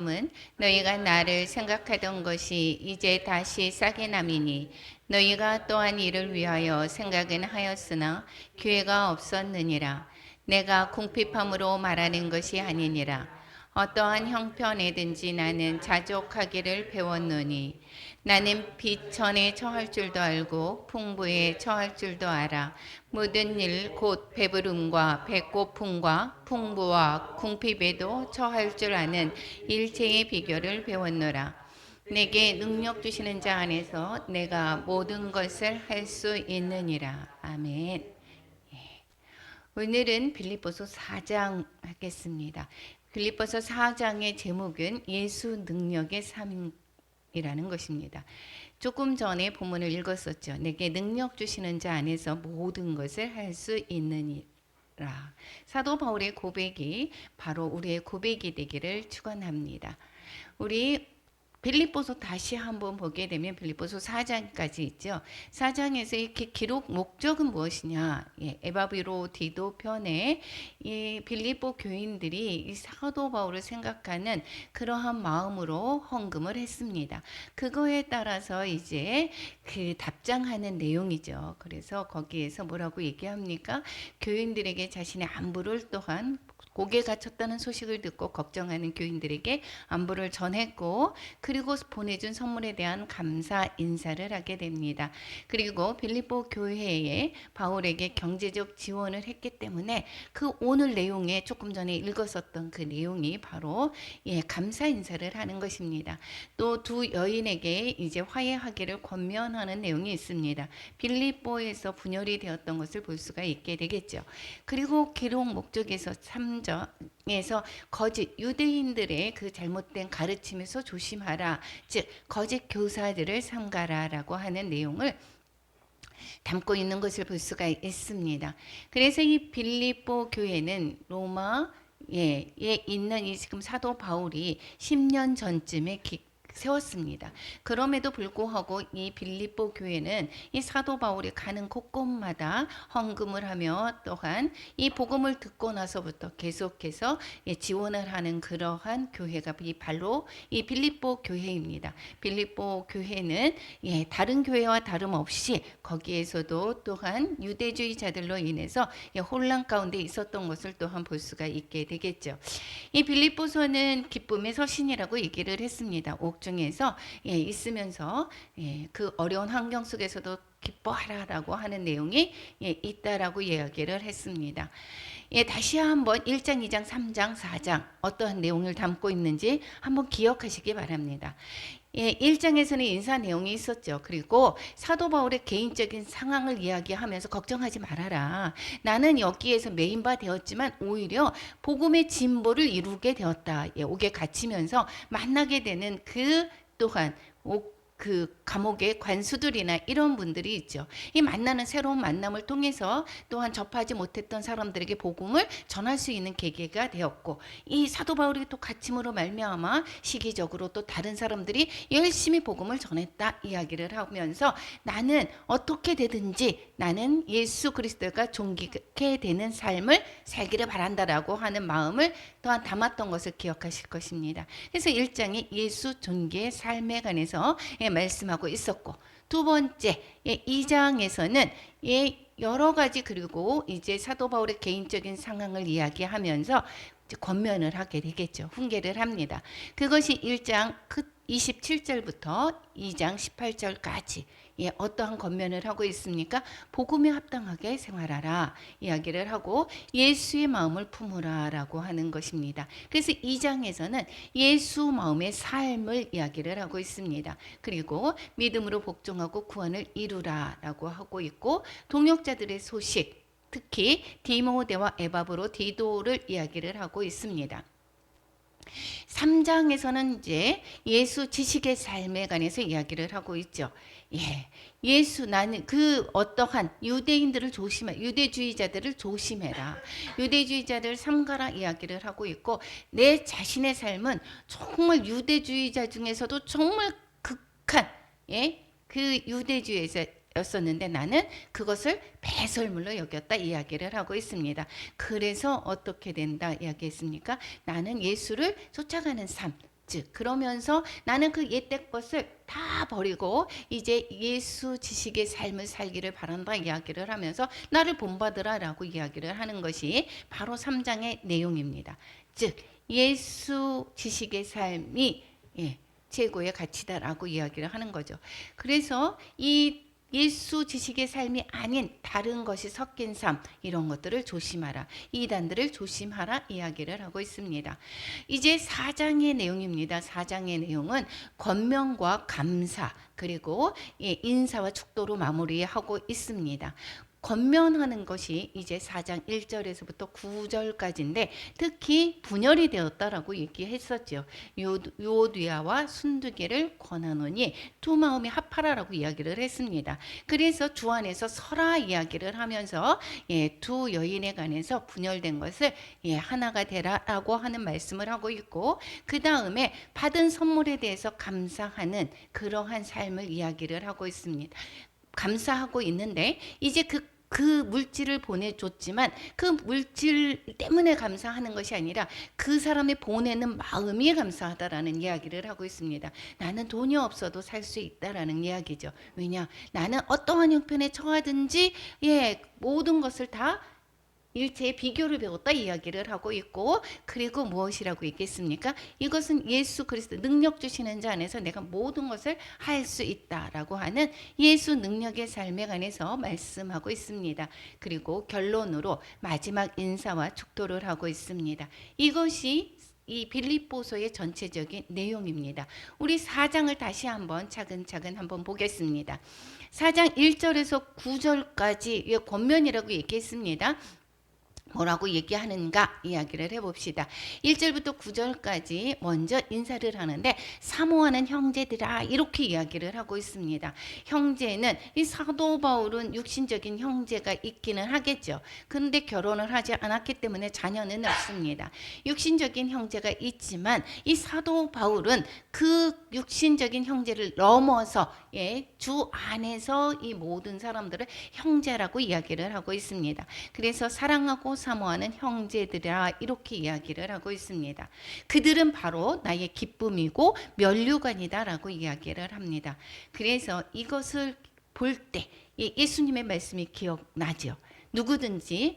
은 너희가 나를 생각하던 것이 이제 다시 싸게 남이니 너희가 또한 이를 위하여 생각은 하였으나 기회가 없었느니라. 내가 궁핍함으로 말하는 것이 아니니라. 어떠한 형편에든지 나는 자족하기를 배웠노니 나는 비천에 처할 줄도 알고 풍부에 처할 줄도 알아. 모든 일 곧 배부름과 배고픔과 풍부와 궁핍에도 처할 줄 아는 일체의 비결을 배웠노라. 내게 능력 주시는 자 안에서 내가 모든 것을 할 수 있느니라. 아멘. 오늘은 빌립보서 4장 하겠습니다. 빌립보서 4장의 제목은 예수 능력의 삶이라는 것입니다. 조금 전에 본문을 읽었었죠. 내게 능력 주시는 자 안에서 모든 것을 할 수 있느니라. 사도 바울의 고백이 바로 우리의 고백이 되기를 축원합니다. 우리 빌립보서 다시 한번 보게 되면 빌립보서 4장까지 있죠. 4장에서 이렇게 기록 목적은 무엇이냐? 에바브로 디도 편에 이 빌립보 교인들이 이 사도 바울을 생각하는 그러한 마음으로 헌금을 했습니다. 그거에 따라서 이제 그 답장하는 내용이죠. 그래서 거기에서 뭐라고 얘기합니까? 교인들에게 자신의 안부를 또한 고개 갇혔다는 소식을 듣고 걱정하는 교인들에게 안부를 전했고, 그리고 보내준 선물에 대한 감사 인사를 하게 됩니다. 그리고 빌립보 교회에 바울에게 경제적 지원을 했기 때문에 그 오늘 내용에 조금 전에 읽었었던 그 내용이 바로 감사 인사를 하는 것입니다. 또 두 여인에게 이제 화해하기를 권면하는 내용이 있습니다. 빌립보에서 분열이 되었던 것을 볼 수가 있게 되겠죠. 그리고 기록 목적에서 3장에서 거짓 유대인들의 그 잘못된 가르침에서 조심하라, 즉 거짓 교사들을 삼가라라고 하는 내용을 담고 있는 것을 볼 수가 있습니다. 그래서 이 빌립보 교회는 로마에 있는 이 지금 사도 바울이 10년 전쯤에 세웠습니다. 그럼에도 불구하고 이 빌립보 교회는 이 사도 바울이 가는 곳곳마다 헌금을 하며 또한 이 복음을 듣고 나서부터 계속해서 지원을 하는 그러한 교회가 바로 이 빌립보 교회입니다. 빌립보 교회는 다른 교회와 다름없이 거기에서도 또한 유대주의자들로 인해서 혼란 가운데 있었던 것을 또한 볼 수가 있게 되겠죠. 이 빌립보서는 기쁨의 서신이라고 얘기를 했습니다. 옥중에서 있으면서 그 어려운 환경 속에서도 기뻐하라라고 하는 내용이 있다라고 이야기를 했습니다. 다시 한번 1장, 2장, 3장, 4장 어떠한 내용을 담고 있는지 한번 기억하시기 바랍니다. 1장에서는 인사 내용이 있었죠. 그리고 사도 바울의 개인적인 상황을 이야기하면서 걱정하지 말아라. 나는 여기에서 메인바 되었지만 오히려 복음의 진보를 이루게 되었다. 옥에 갇히면서 만나게 되는 그 또한 그 감옥의 관수들이나 이런 분들이 있죠. 이 만나는 새로운 만남을 통해서 또한 접하지 못했던 사람들에게 복음을 전할 수 있는 계기가 되었고, 이 사도 바울이 또 갇힘으로 말미암아 시기적으로 또 다른 사람들이 열심히 복음을 전했다 이야기를 하면서 나는 어떻게 되든지 나는 예수 그리스도가 존귀케 되는 삶을 살기를 바란다라고 하는 마음을 또한 담았던 것을 기억하실 것입니다. 그래서 1장이 예수 존귀의 삶에 관해서 말씀하고 있었고, 두 번째 2장에서는 여러 가지 그리고 이제 사도 바울의 개인적인 상황을 이야기하면서 권면을 하게 되겠죠. 훈계를 합니다. 그것이 1장 27절부터 2장 18절까지 어떠한 권면을 하고 있습니까? 복음에 합당하게 생활하라 이야기를 하고 예수의 마음을 품으라 라고 하는 것입니다. 그래서 2장에서는 예수 마음의 삶을 이야기를 하고 있습니다. 그리고 믿음으로 복종하고 구원을 이루라 라고 하고 있고, 동역자들의 소식, 특히 디모데와 에바브로 디도를 이야기를 하고 있습니다. 3장에서는 이제 예수 지식의 삶에 관해서 이야기를 하고 있죠. 예수 나는 그 어떠한 유대인들을 유대주의자들을 조심해라. 유대주의자들 삼가라 이야기를 하고 있고, 내 자신의 삶은 정말 유대주의자 중에서도 정말 극한 그 유대주의에서 였었는데 나는 그것을 배설물로 여겼다 이야기를 하고 있습니다. 그래서 어떻게 된다 이야기했습니까? 나는 예수를 쫓아가는 삶, 즉 그러면서 나는 그 옛된 것을 다 버리고 이제 예수 지식의 삶을 살기를 바란다 이야기를 하면서 나를 본받으라라고 이야기를 하는 것이 바로 3장의 내용입니다. 즉 예수 지식의 삶이 최고의 가치다라고 이야기를 하는 거죠. 그래서 이 예수 지식의 삶이 아닌 다른 것이 섞인 삶 이런 것들을 조심하라. 이단들을 조심하라 이야기를 하고 있습니다. 이제 4장의 내용입니다. 4장의 내용은 권면과 감사 그리고 인사와 축도로 마무리하고 있습니다. 권면하는 것이 이제 4장 1절에서부터 9절까지인데 특히 분열이 되었다라고 얘기했었죠. 요디아와 순두개를 권하노니 두 마음이 합하라라고 이야기를 했습니다. 그래서 주 안에서 서라 이야기를 하면서 두 여인에 관해서 분열된 것을 하나가 되라라고 하는 말씀을 하고 있고 그 다음에 받은 선물에 대해서 감사하는 그러한 삶을 이야기를 하고 있습니다. 감사하고 있는데 이제 그 물질을 보내줬지만 그 물질 때문에 감사하는 것이 아니라 그 사람이 보내는 마음이 감사하다라는 이야기를 하고 있습니다. 나는 돈이 없어도 살 수 있다라는 이야기죠. 왜냐? 나는 어떠한 형편에 처하든지 모든 것을 다 일체의 비교를 배웠다 이야기를 하고 있고 그리고 무엇이라고 있겠습니까? 이것은 예수 그리스도 능력 주시는 자 안에서 내가 모든 것을 할 수 있다라고 하는 예수 능력의 삶에 관해서 말씀하고 있습니다. 그리고 결론으로 마지막 인사와 축도를 하고 있습니다. 이것이 이 빌립보서의 전체적인 내용입니다. 우리 4장을 다시 한번 차근차근 한번 보겠습니다. 4장 1절에서 9절까지 권면이라고 얘기했습니다. 뭐라고 얘기하는가 이야기를 해봅시다. 1절부터 9절까지 먼저 인사를 하는데 사모하는 형제들아 이렇게 이야기를 하고 있습니다. 형제는 이 사도 바울은 육신적인 형제가 있기는 하겠죠. 그런데 결혼을 하지 않았기 때문에 자녀는 없습니다. 육신적인 형제가 있지만 이 사도 바울은 그 육신적인 형제를 넘어서 주 안에서 이 모든 사람들을 형제라고 이야기를 하고 있습니다. 그래서 사랑하고 사모하는 형제들이라 이렇게 이야기를 하고 있습니다. 그들은 바로 나의 기쁨이고 면류관이다라고 이야기를 합니다. 그래서 이것을 볼 때 예수님의 말씀이 기억나죠. 누구든지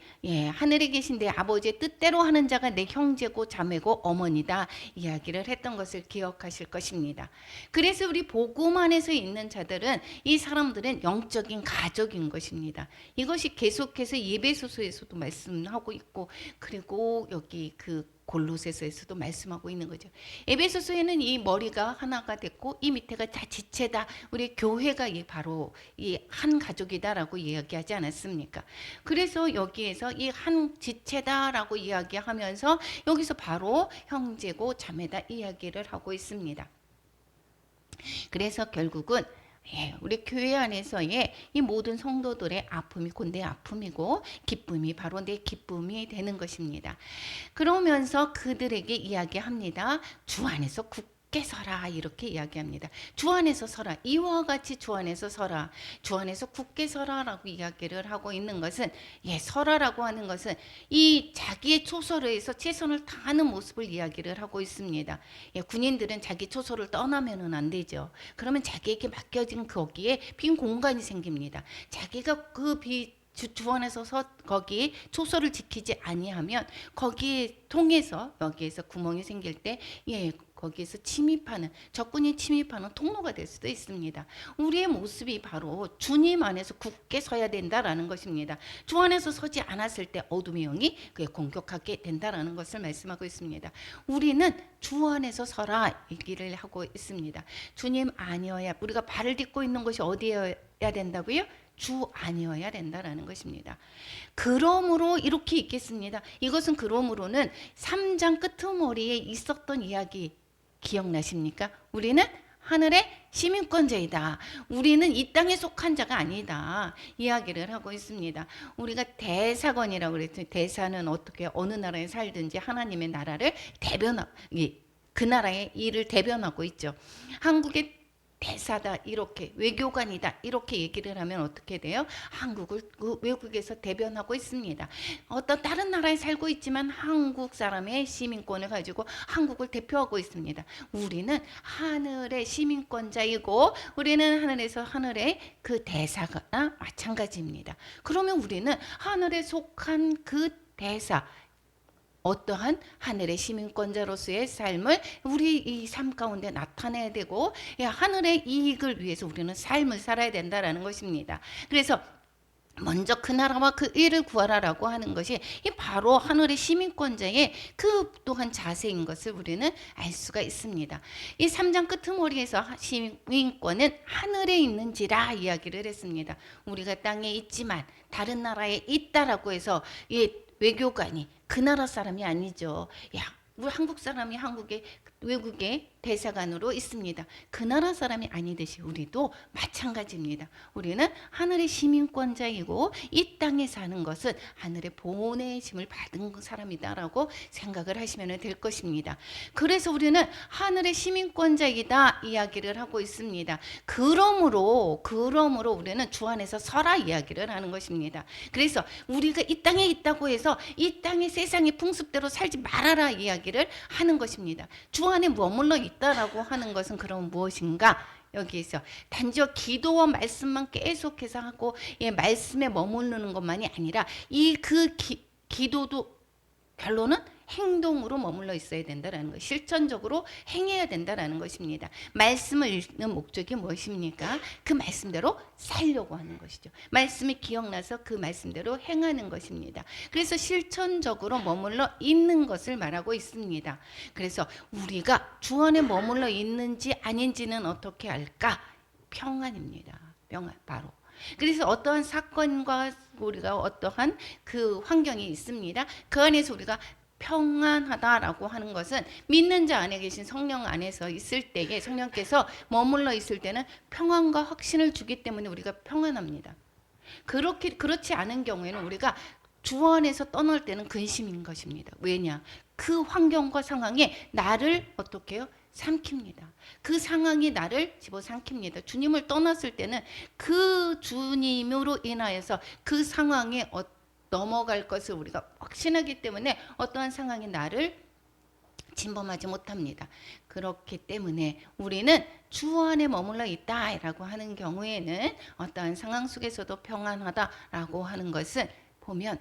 하늘에 계신 내 아버지의 뜻대로 하는 자가 내 형제고 자매고 어머니다 이야기를 했던 것을 기억하실 것입니다. 그래서 우리 복음 안에서 있는 자들은 이 사람들은 영적인 가족인 것입니다. 이것이 계속해서 예배소서에서도 말씀하고 있고 그리고 여기 그 골로새서에서도 말씀하고 있는 거죠. 에베소서에는 이 머리가 하나가 됐고 이 밑에가 다 지체다. 우리 교회가 바로 이 한 가족이다라고 이야기하지 않았습니까? 그래서 여기에서 이 한 지체다라고 이야기하면서 여기서 바로 형제고 자매다 이야기를 하고 있습니다. 그래서 결국은 우리 교회 안에서의 이 모든 성도들의 아픔이 곧 내 아픔이고 기쁨이 바로 내 기쁨이 되는 것입니다. 그러면서 그들에게 이야기합니다. 주 안에서 굳게 서라 이렇게 이야기합니다. 주 안에서 서라. 이와 같이 주 안에서 서라. 주 안에서 굳게 서라라고 이야기를 하고 있는 것은 서라라고 하는 것은 이 자기의 초소로에서 최선을 다하는 모습을 이야기를 하고 있습니다. 군인들은 자기 초소를 떠나면은 안 되죠. 그러면 자기에게 맡겨진 거기에 빈 공간이 생깁니다. 자기가 주 안에서 거기 초소를 지키지 아니하면 거기에 통해서 여기에서 구멍이 생길 때 거기에서 적군이 침입하는 통로가 될 수도 있습니다. 우리의 모습이 바로 주님 안에서 굳게 서야 된다라는 것입니다. 주 안에서 서지 않았을 때 어둠의 영이 그에 공격하게 된다라는 것을 말씀하고 있습니다. 우리는 주 안에서 서라 얘기를 하고 있습니다. 주님 아니어야 우리가 발을 딛고 있는 것이 어디여야 된다고요? 주 아니어야 된다라는 것입니다. 그러므로 이렇게 있겠습니다. 이것은 그러므로는 3장 끄트머리에 있었던 이야기 기억나십니까? 우리는 하늘의 시민권자이다. 우리는 이 땅에 속한 자가 아니다. 이야기를 하고 있습니다. 우리가 대사관이라고 그랬더니 대사는 어떻게 어느 나라에 살든지 하나님의 나라를 그 나라의 일을 대변하고 있죠. 한국의 대사다, 이렇게 외교관이다, 이렇게 얘기를 하면 어떻게 돼요? 한국을 외국에서 대변하고 있습니다. 어떤 다른 나라에 살고 있지만 한국 사람의 시민권을 가지고 한국을 대표하고 있습니다. 우리는 하늘의 시민권자이고 우리는 하늘에서 하늘의 그 대사가 마찬가지입니다. 그러면 우리는 하늘에 속한 그 대사, 어떠한 하늘의 시민권자로서의 삶을 우리 이 삶 가운데 나타내야 되고, 하늘의 이익을 위해서 우리는 삶을 살아야 된다라는 것입니다. 그래서 먼저 그 나라와 그 의를 구하라라고 하는 것이 바로 하늘의 시민권자의 그 또한 자세인 것을 우리는 알 수가 있습니다. 이 3장 끄트머리에서 시민권은 하늘에 있는지라 이야기를 했습니다. 우리가 땅에 있지만 다른 나라에 있다라고 해서 이 외교관이 그 나라 사람이 아니죠. 우리 한국 사람이 외국의 대사관으로 있습니다. 그 나라 사람이 아니듯이 우리도 마찬가지입니다. 우리는 하늘의 시민권자이고 이 땅에 사는 것은 하늘의 보내심을 받은 사람이다라고 생각을 하시면 될 것입니다. 그래서 우리는 하늘의 시민권자이다 이야기를 하고 있습니다. 그러므로 우리는 주 안에서 서라 이야기를 하는 것입니다. 그래서 우리가 이 땅에 있다고 해서 이 땅의 세상의 풍습대로 살지 말아라 이야기를 하는 것입니다. 주 안에 머물러 있다라고 하는 것은 그럼 무엇인가? 여기에서 단지 기도와 말씀만 계속해서 하고 말씀에 머무르는 것만이 아니라 기도도 결론은 행동으로 머물러 있어야 된다는 것, 실천적으로 행해야 된다는 것입니다. 말씀을 읽는 목적이 무엇입니까? 그 말씀대로 살려고 하는 것이죠. 말씀이 기억나서 그 말씀대로 행하는 것입니다. 그래서 실천적으로 머물러 있는 것을 말하고 있습니다. 그래서 우리가 주 안에 머물러 있는지 아닌지는 어떻게 알까? 평안입니다. 평안, 바로. 그래서 어떠한 사건과 우리가 어떠한 그 환경이 있습니다. 그 안에서 우리가 평안하다라고 하는 것은 믿는 자 안에 계신 성령 안에서 있을 때에, 성령께서 머물러 있을 때는 평안과 확신을 주기 때문에 우리가 평안합니다. 그렇지 않은 경우에는 우리가 주 안에서 떠날 때는 근심인 것입니다. 왜냐? 그 환경과 상황이 나를 어떻게 해요? 삼킵니다. 그 상황이 나를 집어삼킵니다. 주님을 떠났을 때는 그 주님으로 인하여서 그 상황에 넘어갈 것을 우리가 확신하기 때문에 어떠한 상황이 나를 침범하지 못합니다. 그렇기 때문에 우리는 주 안에 머물러 있다라고 하는 경우에는 어떠한 상황 속에서도 평안하다라고 하는 것을 보면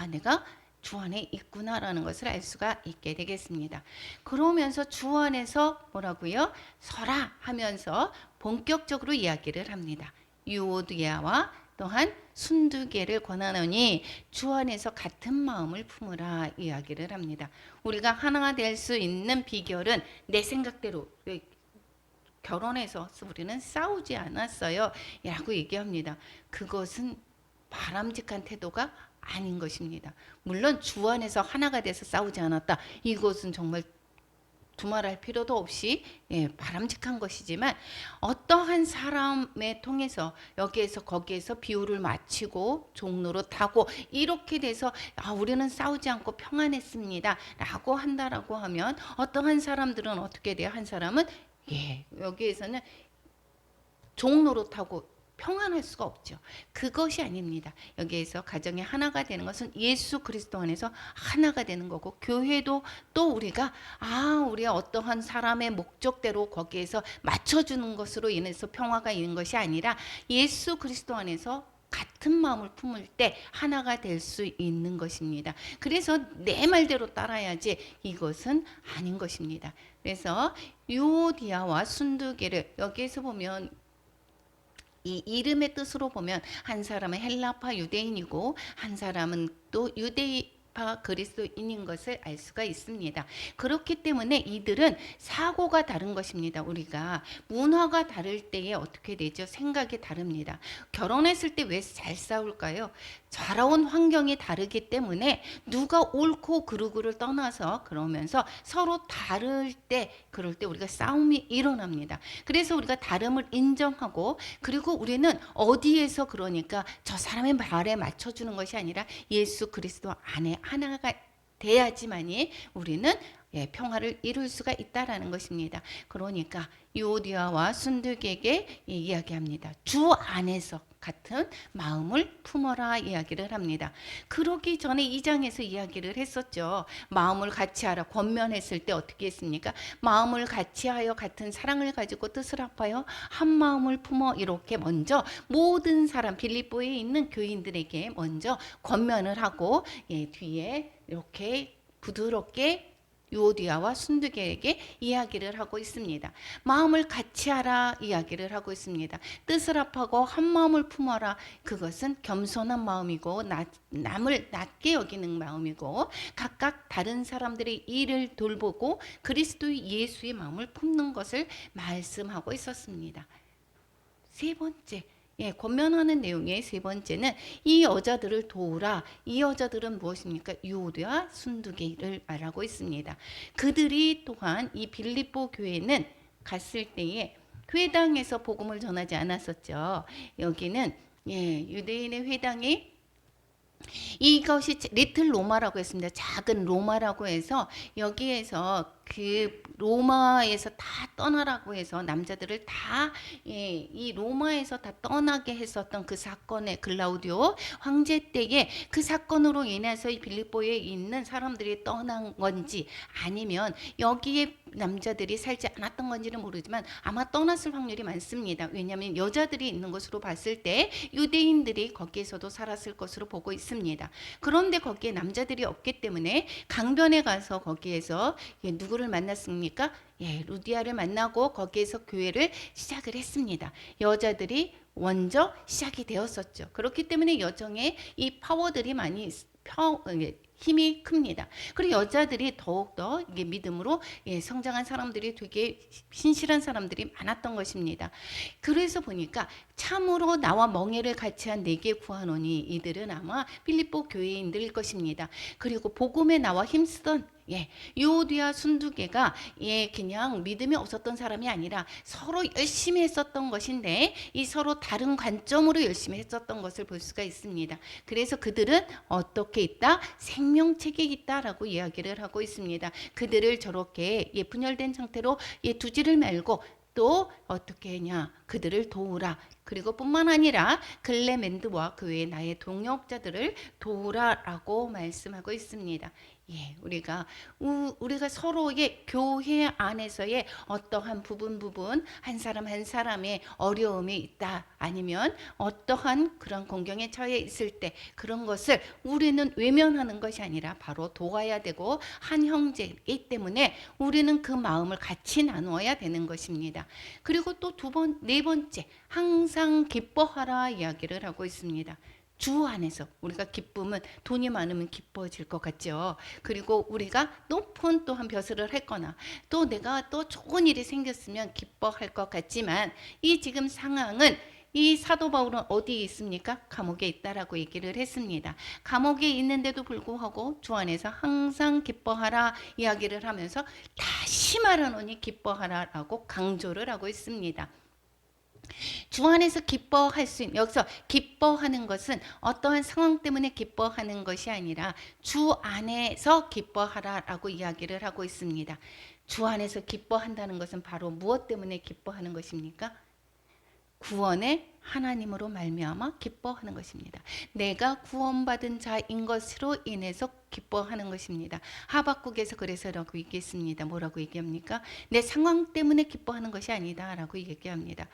내가 주 안에 있구나라는 것을 알 수가 있게 되겠습니다. 그러면서 주 안에서 뭐라고요? 서라 하면서 본격적으로 이야기를 합니다. 유오디아와 또한 순두개를 권하노니 주 안에서 같은 마음을 품으라 이야기를 합니다. 우리가 하나가 될 수 있는 비결은 내 생각대로, 결혼해서 우리는 싸우지 않았어요 라고 얘기합니다. 그것은 바람직한 태도가 아닌 것입니다. 물론 주 안에서 하나가 돼서 싸우지 않았다, 이것은 정말 두말할 필요도 없이 바람직한 것이지만, 어떠한 사람에 통해서 여기에서 거기에서 비율을 맞추고 종로로 타고 이렇게 돼서 우리는 싸우지 않고 평안했습니다 라고 한다라고 하면, 어떠한 사람들은 어떻게 돼요? 한 사람은 여기에서는 종로로 타고 평안할 수가 없죠. 그것이 아닙니다. 여기에서 가정이 하나가 되는 것은 예수 그리스도 안에서 하나가 되는 거고, 교회도 또 우리가 우리의 어떠한 사람의 목적대로 거기에서 맞춰주는 것으로 인해서 평화가 있는 것이 아니라 예수 그리스도 안에서 같은 마음을 품을 때 하나가 될 수 있는 것입니다. 그래서 내 말대로 따라야지 이것은 아닌 것입니다. 그래서 유오디아와 순두개를 여기에서 보면 이 이름의 뜻으로 보면 한 사람은 헬라파 유대인이고 한 사람은 또 유대파 그리스도인인 것을 알 수가 있습니다. 그렇기 때문에 이들은 사고가 다른 것입니다. 우리가 문화가 다를 때에 어떻게 되죠? 생각이 다릅니다. 결혼했을 때 왜 잘 싸울까요? 자라온 환경이 다르기 때문에 누가 옳고 그르고를 떠나서 그러면서 서로 그럴 때 우리가 싸움이 일어납니다. 그래서 우리가 다름을 인정하고, 그리고 우리는 어디에서 그러니까 저 사람의 말에 맞춰주는 것이 아니라 예수 그리스도 안에 하나가 돼야지만이 우리는 평화를 이룰 수가 있다라는 것입니다. 그러니까 유오디아와 순두계에게 이야기합니다. 주 안에서 같은 마음을 품어라 이야기를 합니다. 그러기 전에 2장에서 이야기를 했었죠. 마음을 같이 하라 권면했을 때 어떻게 했습니까? 마음을 같이 하여 같은 사랑을 가지고 뜻을 합하여 한 마음을 품어 이렇게 먼저 모든 사람 빌립보에 있는 교인들에게 먼저 권면을 하고 뒤에 이렇게 부드럽게 유오디아와 순두계에게 이야기를 하고 있습니다. 마음을 같이 하라 이야기를 하고 있습니다. 뜻을 합하고 한 마음을 품어라. 그것은 겸손한 마음이고 남을 낮게 여기는 마음이고 각각 다른 사람들의 일을 돌보고 그리스도 예수의 마음을 품는 것을 말씀하고 있었습니다. 세 번째, 권면하는 내용의 세 번째는 이 여자들을 도우라. 이 여자들은 무엇입니까? 유오디아 순두계를 말하고 있습니다. 그들이 또한 이 빌립보 교회는 갔을 때에 회당에서 복음을 전하지 않았었죠. 여기는 유대인의 회당이 이것이 리틀 로마라고 했습니다. 작은 로마라고 해서 여기에서 그 로마에서 다 떠나라고 해서 남자들을 다 이 로마에서 다 떠나게 했었던 그 사건의 글라우디오 황제 때에 그 사건으로 인해서 이 빌립보에 있는 사람들이 떠난 건지 아니면 여기에 남자들이 살지 않았던 건지는 모르지만 아마 떠났을 확률이 많습니다. 왜냐하면 여자들이 있는 것으로 봤을 때 유대인들이 거기에서도 살았을 것으로 보고 있습니다. 그런데 거기에 남자들이 없기 때문에 강변에 가서 거기에서 누구를 만났습니까? 루디아를 만나고 거기에서 교회를 시작을 했습니다. 여자들이 먼저 시작이 되었었죠. 그렇기 때문에 여정에 이 파워들이 많이 힘이 큽니다. 그리고 여자들이 더욱더 이게 믿음으로 성장한 사람들이 되게 신실한 사람들이 많았던 것입니다. 그래서 보니까 참으로 나와 멍에를 같이 한 내게 구하노니 이들은 아마 빌립보 교회인들일 것입니다. 그리고 복음에 나와 힘쓰던 유오디아 순두계가 그냥 믿음이 없었던 사람이 아니라 서로 열심히 했었던 것인데 이 서로 다른 관점으로 열심히 했었던 것을 볼 수가 있습니다. 그래서 그들은 어떻게 있다? 생명책에 있다라고 이야기를 하고 있습니다. 그들을 저렇게 분열된 상태로 두지를 말고 또 어떻게 했냐? 그들을 도우라. 그리고 뿐만 아니라 글레멘드와 그 외의 나의 동역자들을 도우라라고 말씀하고 있습니다. 우리가 서로의 교회 안에서의 어떠한 부분 한 사람 한 사람의 어려움이 있다 아니면 어떠한 그런 공경에 처해 있을 때 그런 것을 우리는 외면하는 것이 아니라 바로 도와야 되고 한 형제이기 때문에 우리는 그 마음을 같이 나누어야 되는 것입니다. 그리고 또 네 번째 항상 기뻐하라 이야기를 하고 있습니다. 주 안에서 우리가 기쁨은 돈이 많으면 기뻐질 것 같죠. 그리고 우리가 높은 또 한 벼슬을 했거나 또 내가 또 좋은 일이 생겼으면 기뻐할 것 같지만 이 지금 상황은 이 사도 바울은 어디에 있습니까? 감옥에 있다라고 얘기를 했습니다. 감옥에 있는데도 불구하고 주 안에서 항상 기뻐하라 이야기를 하면서 다시 말하노니 기뻐하라라고 강조를 하고 있습니다. 주 안에서 기뻐할 수 있는, 여기서 기뻐하는 것은 어떠한 상황 때문에 기뻐하는 것이 아니라 주 안에서 기뻐하라라고 이야기를 하고 있습니다. 주 안에서 기뻐한다는 것은 바로 무엇 때문에 기뻐하는 것입니까? 구원의 하나님으로 말미암아 기뻐하는 것입니다. 내가 구원받은 자인 것으로 인해서 기뻐하는 것입니다. 하박국에서 그래서라고 얘기했습니다. 뭐라고 얘기합니까? 내 상황 때문에 기뻐하는 것이 아니다라고 얘기합니다.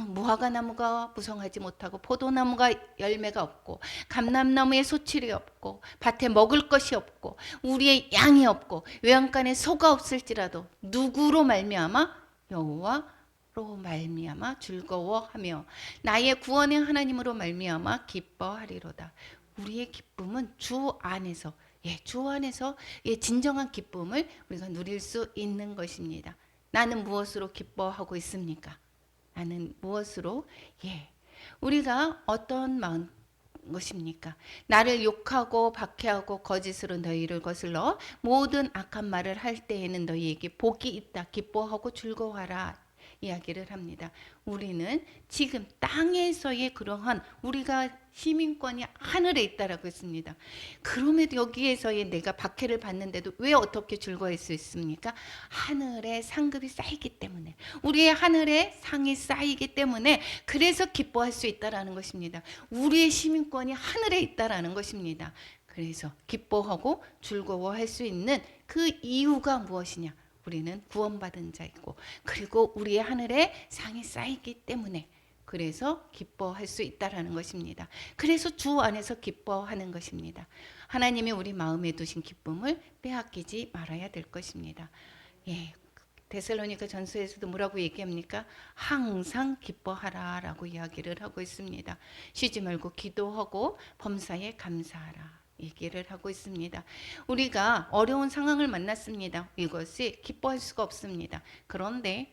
무화과 나무가 무성하지 못하고 포도나무가 열매가 없고 감람나무에 소출이 없고 밭에 먹을 것이 없고 우리의 양이 없고 외양간에 소가 없을지라도 누구로 말미암아? 여호와로 말미암아 즐거워하며 나의 구원의 하나님으로 말미암아 기뻐하리로다. 우리의 기쁨은 주 안에서 주 안에서 진정한 기쁨을 우리가 누릴 수 있는 것입니다. 나는 무엇으로 기뻐하고 있습니까? 나는 무엇으로? 우리가 어떤 마음 것입니까? 나를 욕하고 박해하고 거짓으로 너희를 거슬러 모든 악한 말을 할 때에는 너희에게 복이 있다. 기뻐하고 즐거워하라. 이야기를 합니다. 우리는 지금 땅에서의 그러한 우리가 시민권이 하늘에 있다라고 했습니다. 그럼에도 여기에서의 내가 박해를 받는데도 왜 어떻게 즐거워할 수 있습니까? 하늘에 상급이 쌓이기 때문에, 우리의 하늘에 상이 쌓이기 때문에, 그래서 기뻐할 수 있다라는 것입니다. 우리의 시민권이 하늘에 있다라는 것입니다. 그래서 기뻐하고 즐거워할 수 있는 그 이유가 무엇이냐? 우리는 구원받은 자이고, 그리고 우리의 하늘에 상이 쌓이기 때문에, 그래서 기뻐할 수 있다라는 것입니다. 그래서 주 안에서 기뻐하는 것입니다. 하나님이 우리 마음에 두신 기쁨을 빼앗기지 말아야 될 것입니다. 예, 데살로니가 전서에서도 뭐라고 얘기합니까? 항상 기뻐하라라고 이야기를 하고 있습니다. 쉬지 말고 기도하고 범사에 감사하라 얘기를 하고 있습니다. 우리가 어려운 상황을 만났습니다. 이것이 기뻐할 수가 없습니다. 그런데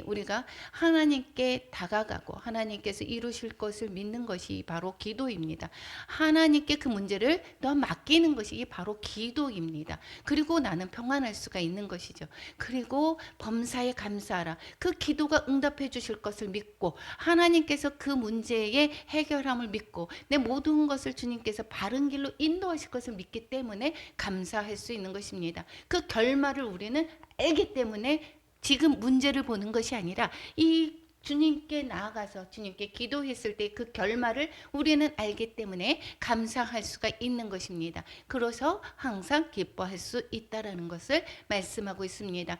우리가 하나님께 다가가고 하나님께서 이루실 것을 믿는 것이 바로 기도입니다. 하나님께 그 문제를 맡기는 것이 바로 기도입니다. 그리고 나는 평안할 수가 있는 것이죠. 그리고 범사에 감사하라. 그 기도가 응답해 주실 것을 믿고, 하나님께서 그 문제의 해결함을 믿고, 내 모든 것을 주님께서 바른 길로 인도하실 것을 믿기 때문에 감사할 수 있는 것입니다. 그 결말을 우리는 알기 때문에 지금 문제를 보는 것이 아니라 이 주님께 나아가서 주님께 기도했을 때 그 결말을 우리는 알기 때문에 감사할 수가 있는 것입니다. 그래서 항상 기뻐할 수 있다라는 것을 말씀하고 있습니다.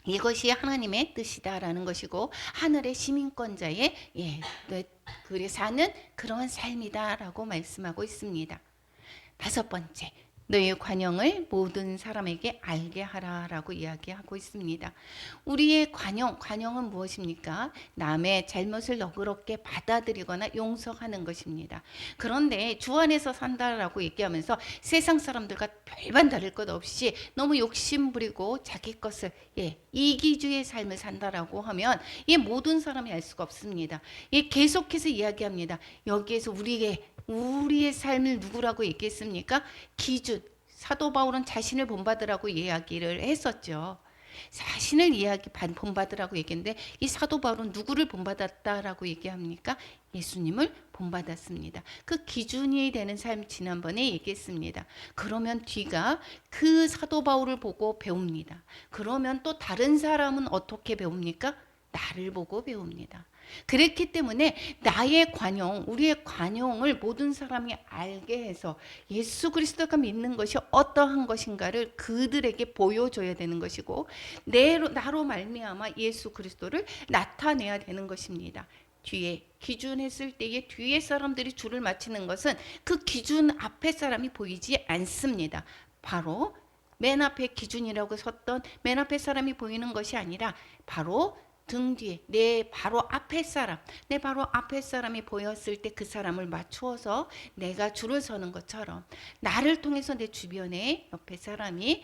이것이 하나님의 뜻이다라는 것이고, 하늘의 시민권자의 그리 사는 그러한 삶이다라고 말씀하고 있습니다. 다섯 번째, 너의 관용을 모든 사람에게 알게 하라라고 이야기하고 있습니다. 우리의 관용은 무엇입니까? 남의 잘못을 너그럽게 받아들이거나 용서하는 것입니다. 그런데 주 안에서 산다라고 얘기하면서 세상 사람들과 별반 다를 것 없이 너무 욕심부리고 자기 것을 이기주의 삶을 산다라고 하면 이 모든 사람이 알 수가 없습니다. 계속해서 이야기합니다. 여기에서 우리의 삶을 누구라고 얘기했습니까? 기준. 사도 바울은 자신을 본받으라고 이야기를 했었죠. 자신을 본받으라고 얘기했는데, 이 사도 바울은 누구를 본받았다라고 얘기합니까? 예수님을 본받았습니다. 그 기준이 되는 삶 지난번에 얘기했습니다. 그러면 뒤가 그 사도 바울을 보고 배웁니다. 그러면 또 다른 사람은 어떻게 배웁니까? 나를 보고 배웁니다. 그렇기 때문에 나의 관용, 우리의 관용을 모든 사람이 알게 해서 예수 그리스도가 믿는 것이 어떠한 것인가를 그들에게 보여줘야 되는 것이고, 나로 말미암아 예수 그리스도를 나타내야 되는 것입니다. 뒤에 기준했을 때에 뒤에 사람들이 줄을 맞추는 것은 그 기준 앞에 사람이 보이지 않습니다. 바로 맨 앞에 기준이라고 섰던 맨 앞에 사람이 보이는 것이 아니라 바로 등 뒤에 내 바로 앞에 사람이 보였을 때 그 사람을 맞추어서 내가 줄을 서는 것처럼 나를 통해서 내 주변에 옆에 사람이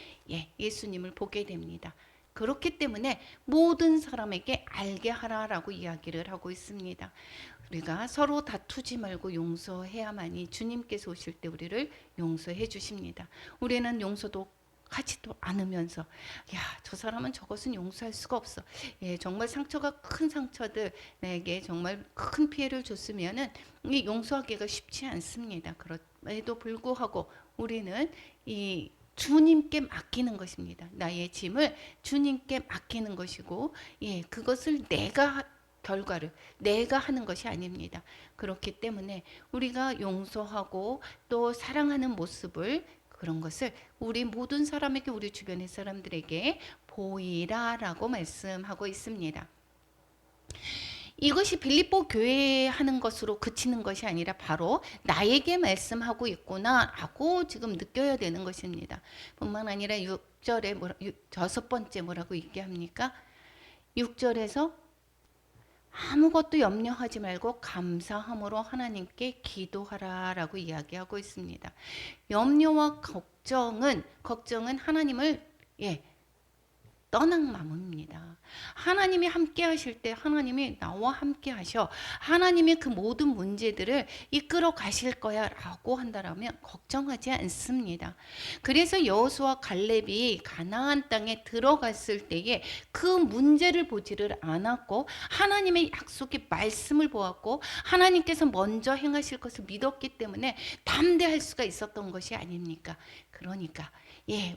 예수님을 보게 됩니다. 그렇기 때문에 모든 사람에게 알게 하라라고 이야기를 하고 있습니다. 우리가 서로 다투지 말고 용서해야만이 주님께서 오실 때 우리를 용서해 주십니다. 우리는 용서도 하지도 않으면서 저 사람은 저것은 용서할 수가 없어. 정말 상처가 큰 상처들, 내게 정말 큰 피해를 줬으면은 용서하기가 쉽지 않습니다. 그럼에도 불구하고 우리는 이 주님께 맡기는 것입니다. 나의 짐을 주님께 맡기는 것이고, 그것을 결과를 내가 하는 것이 아닙니다. 그렇기 때문에 우리가 용서하고 또 사랑하는 모습을, 그런 것을 우리 모든 사람에게, 우리 주변의 사람들에게 보이라라고 말씀하고 있습니다. 이것이 빌립보 교회에 하는 것으로 그치는 것이 아니라 바로 나에게 말씀하고 있구나라고 지금 느껴야 되는 것입니다. 뿐만 아니라 6절에 여섯 번째 뭐라고 얘기합니까? 6절에서 아무것도 염려하지 말고 감사함으로 하나님께 기도하라라고 이야기하고 있습니다. 염려와 걱정은 하나님을 떠난 마음입니다. 하나님이 함께 하실 때 하나님이 나와 함께 하셔. 하나님이 그 모든 문제들을 이끌어 가실 거야 라고 한다면 걱정하지 않습니다. 그래서 여호수아 갈렙이 가나안 땅에 들어갔을 때에 그 문제를 보지를 않았고 하나님의 약속의 말씀을 보았고 하나님께서 먼저 행하실 것을 믿었기 때문에 담대할 수가 있었던 것이 아닙니까? 그러니까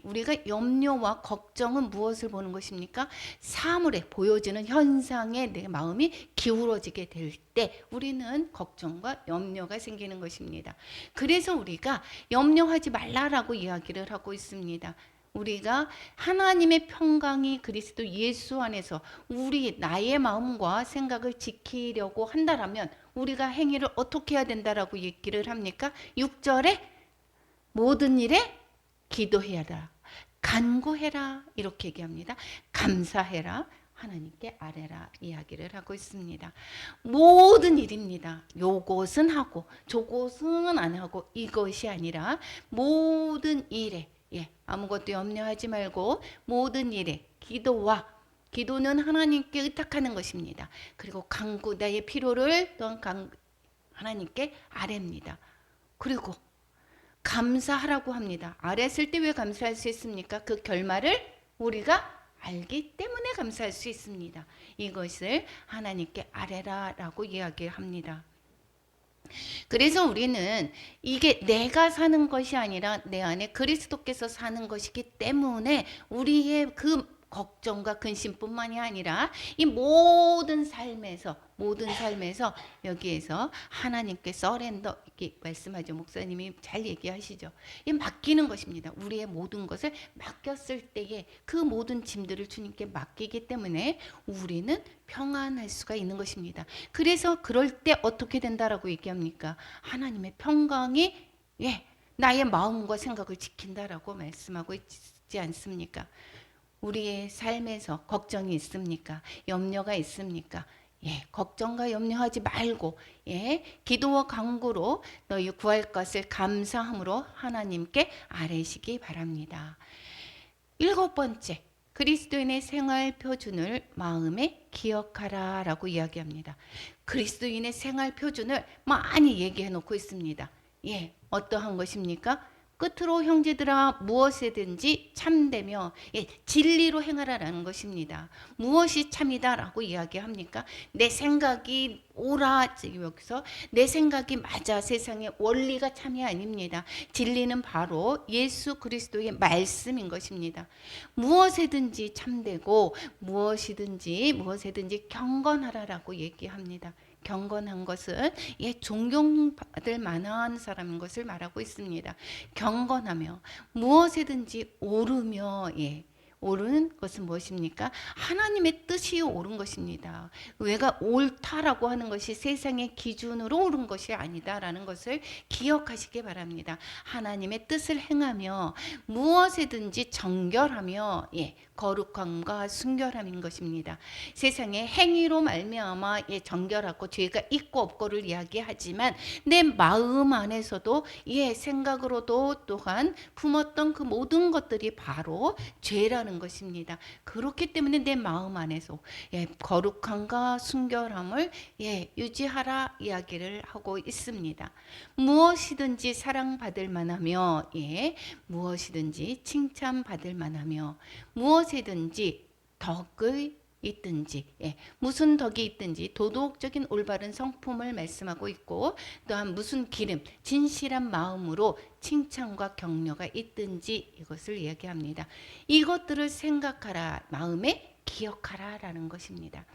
우리가 염려와 걱정은 무엇을 보는 것입니까? 사물에 보여지는 현상에 내 마음이 기울어지게 될 때 우리는 걱정과 염려가 생기는 것입니다. 그래서 우리가 염려하지 말라라고 이야기를 하고 있습니다. 우리가 하나님의 평강이 그리스도 예수 안에서 나의 마음과 생각을 지키려고 한다라면 우리가 행위를 어떻게 해야 된다라고 얘기를 합니까? 6절에 모든 일에 기도해라, 간구해라 이렇게 얘기합니다. 감사해라, 하나님께 아뢰라 이야기를 하고 있습니다. 모든 일입니다. 요것은 하고 저것은 안 하고 이것이 아니라 모든 일에 아무것도 염려하지 말고 모든 일에 기도는 하나님께 의탁하는 것입니다. 그리고 간구, 나의 필요를 또한 하나님께 아뢰입니다. 그리고 감사하라고 합니다. 아뢰었을 때 왜 감사할 수 있습니까? 그 결말을 우리가 알기 때문에 감사할 수 있습니다. 이것을 하나님께 아뢰라라고 이야기합니다. 그래서 우리는 이게 내가 사는 것이 아니라 내 안에 그리스도께서 사는 것이기 때문에 우리의 그 걱정과 근심뿐만이 아니라 이 모든 삶에서 여기에서 하나님께 서렌더 이렇게 말씀하죠. 목사님이 잘 얘기하시죠. 이 맡기는 것입니다. 우리의 모든 것을 맡겼을 때에 그 모든 짐들을 주님께 맡기기 때문에 우리는 평안할 수가 있는 것입니다. 그래서 그럴 때 어떻게 된다라고 얘기합니까? 하나님의 평강이 나의 마음과 생각을 지킨다라고 말씀하고 있지 않습니까? 우리의 삶에서 걱정이 있습니까? 염려가 있습니까? 걱정과 염려하지 말고 기도와 간구로 너희 구할 것을 감사함으로 하나님께 아뢰시기 바랍니다. 7번째, 그리스도인의 생활 표준을 마음에 기억하라 라고 이야기합니다. 그리스도인의 생활 표준을 많이 얘기해 놓고 있습니다. 어떠한 것입니까? 끝으로 형제들아 무엇이든지 참되며 진리로 행하라라는 것입니다. 무엇이 참이다라고 이야기합니까? 내 생각이 옳아, 여기서 내 생각이 맞아, 세상의 원리가 참이 아닙니다. 진리는 바로 예수 그리스도의 말씀인 것입니다. 무엇이든지 참되고 무엇이든지 경건하라라고 얘기합니다. 경건한 것은 존경받을 만한 사람인 것을 말하고 있습니다. 경건하며 무엇이든지 옳으며 옳은 것은 무엇입니까? 하나님의 뜻이 옳은 것입니다. 왜가 옳다라고 하는 것이 세상의 기준으로 옳은 것이 아니다라는 것을 기억하시기 바랍니다. 하나님의 뜻을 행하며 무엇이든지 정결하며 거룩함과 순결함인 것입니다. 세상의 행위로 말미암아 정결하고 죄가 있고 없고를 이야기하지만 내 마음 안에서도 생각으로도 또한 품었던 그 모든 것들이 바로 죄라는 것입니다. 그렇기 때문에 내 마음 안에서 거룩함과 순결함을 유지하라 이야기를 하고 있습니다. 무엇이든지 사랑받을 만하며 무엇이든지 칭찬받을 만하며 무엇이든지 덕을 있든지 무슨 덕이 있든지 도덕적인 올바른 성품을 말씀하고 있고 또한 무슨 기름 진실한 마음으로 칭찬과 격려가 있든지 이것을 이야기합니다. 이것들을 생각하라, 마음에 기억하라 라는 것입니다.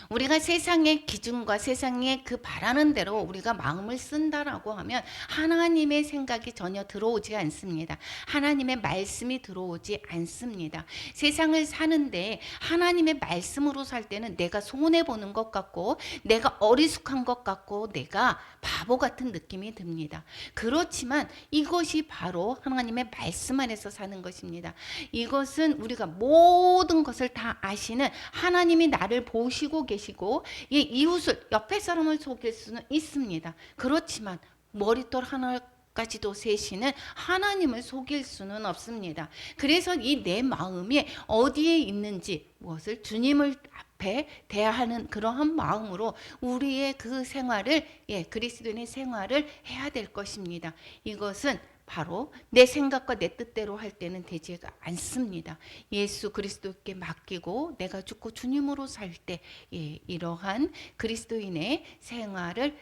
우리가 세상의 기준과 세상의 그 바라는 대로 우리가 마음을 쓴다라고 하면 하나님의 생각이 전혀 들어오지 않습니다. 하나님의 말씀이 들어오지 않습니다. 세상을 사는데 하나님의 말씀으로 살 때는 내가 손해보는 것 같고 내가 어리숙한 것 같고 내가 바보 같은 느낌이 듭니다. 그렇지만 이것이 바로 하나님의 말씀 안에서 사는 것입니다. 이것은 우리가 모든 것을 다 아시는 하나님이 나를 보시고 계시고 이웃을 옆에 사람을 속일 수는 있습니다. 그렇지만 머릿돌 하나 까지도 세시는 하나님을 속일 수는 없습니다. 그래서 이 내 마음이 어디에 있는지 무엇을 주님을 앞에 대하는 그러한 마음으로 우리의 그 생활을 그리스도인의 생활을 해야 될 것입니다. 이것은 바로 내 생각과 내 뜻대로 할 때는 되지가 않습니다. 예수 그리스도께 맡기고 내가 죽고 주님으로 살 때 이러한 그리스도인의 생활을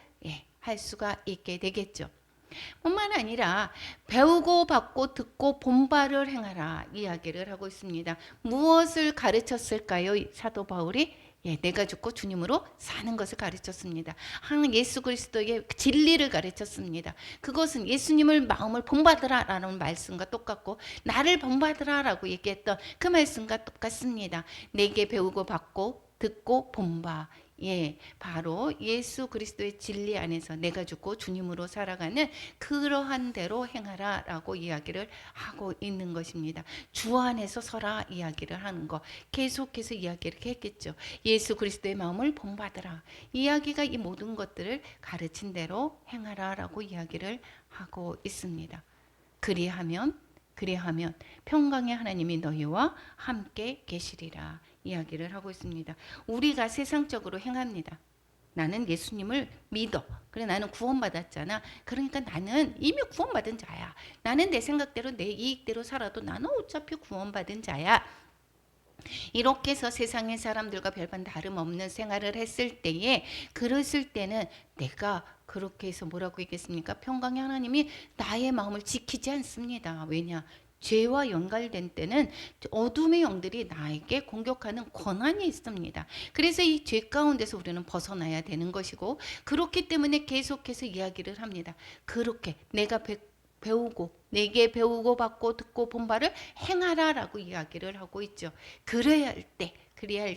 할 수가 있게 되겠죠. 뿐만 아니라 배우고 받고 듣고 본바를 행하라 이야기를 하고 있습니다. 무엇을 가르쳤을까요? 사도 바울이 내가 죽고 주님으로 사는 것을 가르쳤습니다. 예수 그리스도의 진리를 가르쳤습니다. 그것은 예수님을 마음을 본받으라 라는 말씀과 똑같고 나를 본받으라 라고 얘기했던 그 말씀과 똑같습니다. 내게 배우고 받고 듣고 본바, 바로 예수 그리스도의 진리 안에서 내가 죽고 주님으로 살아가는 그러한 대로 행하라 라고 이야기를 하고 있는 것입니다. 주 안에서 서라 이야기를 하는 거 계속해서 이야기를 했겠죠. 예수 그리스도의 마음을 본받으라. 이야기가 이 모든 것들을 가르친 대로 행하라 라고 이야기를 하고 있습니다. 그리하면 평강의 하나님이 너희와 함께 계시리라 이야기를 하고 있습니다. 우리가 세상적으로 행합니다. 나는 예수님을 믿어. 그래 나는 구원받았잖아. 그러니까 나는 이미 구원받은 자야. 나는 내 생각대로 내 이익대로 살아도 나는 어차피 구원받은 자야. 이렇게 해서 세상의 사람들과 별반 다름없는 생활을 했을 때에 그랬을 때는 내가 그렇게 해서 뭐라고 했겠습니까? 평강의 하나님이 나의 마음을 지키지 않습니다. 왜냐? 죄와 연관된 때는 어둠의 영들이 나에게 공격하는 권한이 있습니다. 그래서 이 죄 가운데서 우리는 벗어나야 되는 것이고 그렇기 때문에 계속해서 이야기를 합니다. 그렇게 내가 배우고 내게 배우고 받고 듣고 본 바를 행하라라고 이야기를 하고 있죠. 그래야 할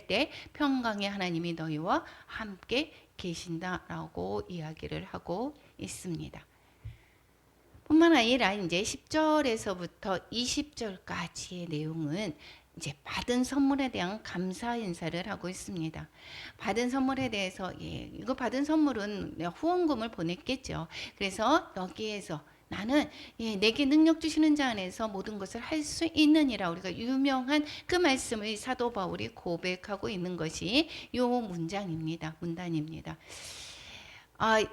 때 평강의 하나님이 너희와 함께 계신다라고 이야기를 하고 있습니다. 뿐만 아니라 이제 10절에서부터 20절까지의 내용은 이제 받은 선물에 대한 감사 인사를 하고 있습니다. 받은 선물에 대해서 이거 받은 선물은 후원금을 보냈겠죠. 그래서 여기에서 나는 내게 능력 주시는 자 안에서 모든 것을 할 수 있느니라 우리가 유명한 그 말씀을 사도 바울이 고백하고 있는 것이 이 문장입니다. 문단입니다.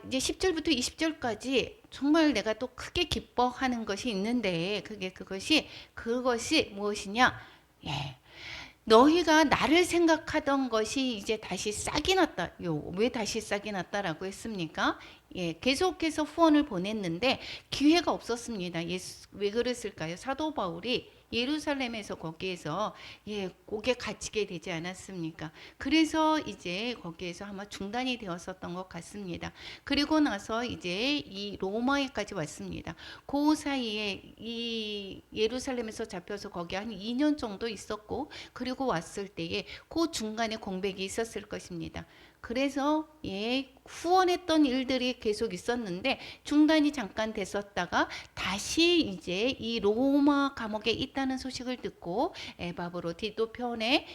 이제 10절부터 20절까지 정말 내가 또 크게 기뻐하는 것이 있는데 그것이 무엇이냐? 너희가 나를 생각하던 것이 이제 다시 싹이 났다. 왜 다시 싹이 났다라고 했습니까? 계속해서 후원을 보냈는데 기회가 없었습니다. 왜 그랬을까요? 사도 바울이 예루살렘에서 거기에서 고개 갇히게 되지 않았습니까? 그래서 이제 거기에서 아마 중단이 되었었던 것 같습니다. 그리고 나서 이제 이 로마에까지 왔습니다. 그 사이에 이 예루살렘에서 잡혀서 거기 한 2년 정도 있었고 그리고 왔을 때에 그 중간에 공백이 있었을 것입니다. 그래서 후원했던 일들이 계속 있었는데 중단이 잠깐 됐었다가 다시 이제 이 로마 감옥에 있다는 소식을 듣고 에바브로 디도 편에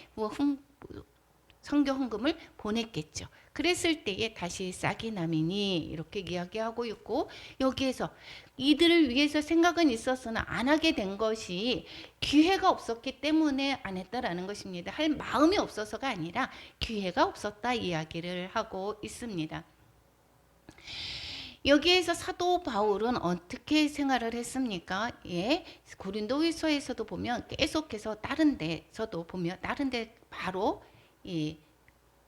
선교 헌금을 보냈겠죠. 그랬을 때에 다시 싹이 나미니 이렇게 이야기하고 있고 여기에서 이들을 위해서 생각은 있었으나 안 하게 된 것이 기회가 없었기 때문에 안 했다라는 것입니다. 할 마음이 없어서가 아니라 기회가 없었다 이야기를 하고 있습니다. 여기에서 사도 바울은 어떻게 생활을 했습니까? 고린도후서에서도 보면 계속해서 다른 데서도 보면 다른 데 바로